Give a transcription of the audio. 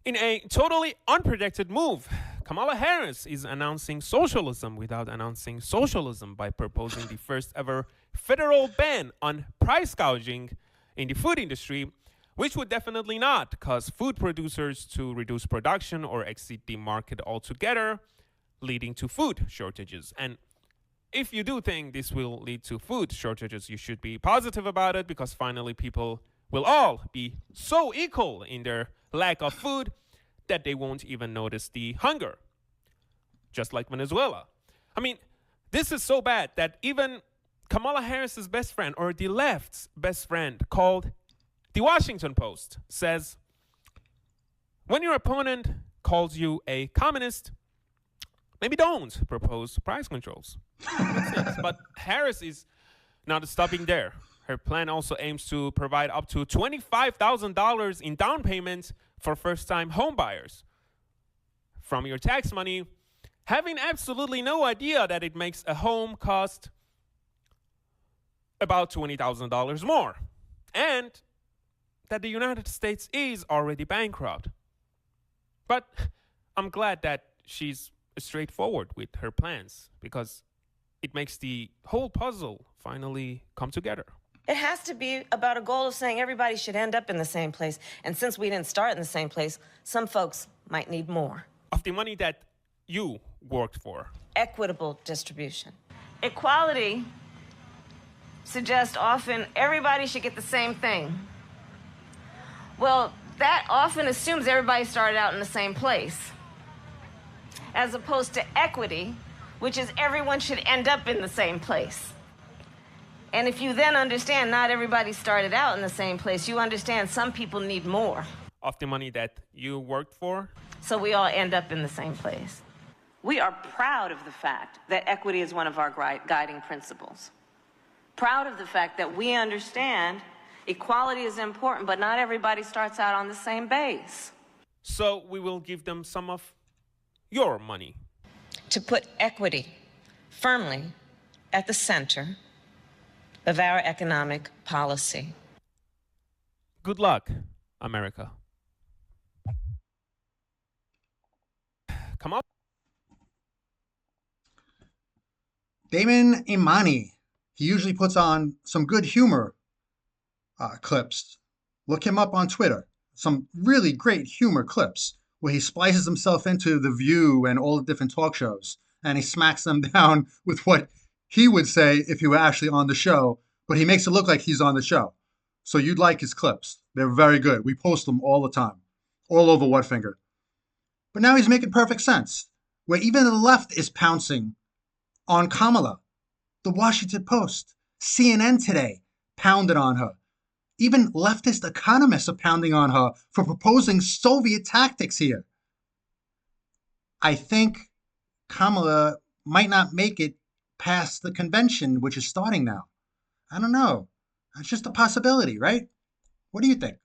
In a totally unprotected move, Kamala Harris is announcing socialism without announcing socialism by proposing the first ever federal ban on price gouging in the food industry, which would definitely not cause food producers to reduce production or exit the market altogether, leading to food shortages. And if you do think this will lead to food shortages, you should be positive about it, because finally people will all be so equal in their lack of food that they won't even notice the hunger. Just like Venezuela. I mean, this is so bad that even Kamala Harris's best friend, or the left's best friend, called the Washington Post, says, when your opponent calls you a communist, maybe don't propose price controls. But Harris is not stopping there. Her plan also aims to provide up to $25,000 in down payment for first-time homebuyers from your tax money, having absolutely no idea that it makes a home cost about $20,000 more, and that the United States is already bankrupt. But I'm glad that she's straightforward with her plans, because it makes the whole puzzle finally come together. It has to be about a goal of saying everybody should end up in the same place. And since we didn't start in the same place, some folks might need more. Of the money that you worked for. Equitable distribution. Equality suggests often everybody should get the same thing. Well, that often assumes everybody started out in the same place, as opposed to equity, which is everyone should end up in the same place. And if you then understand not everybody started out in the same place, you understand some people need more. Of the money that you worked for? So we all end up in the same place. We are proud of the fact that equity is one of our guiding principles. Proud of the fact that we understand equality is important, but not everybody starts out on the same base. So we will give them some of your money. To put equity firmly at the center of our economic policy. Good luck, America. Come on. Damon Imani. He usually puts on some good humor clips. Look him up on Twitter. Some really great humor clips where he splices himself into The View and all the different talk shows, and he smacks them down with what he would say if he were actually on the show, but he makes it look like he's on the show. So you'd like his clips. They're very good. We post them all the time, all over Whatfinger. But now he's making perfect sense, where even the left is pouncing on Kamala. The Washington Post, CNN today pounded on her. Even leftist economists are pounding on her for proposing Soviet tactics here. I think Kamala might not make it past the convention, which is starting now. I don't know. It's just a possibility, right? What do you think?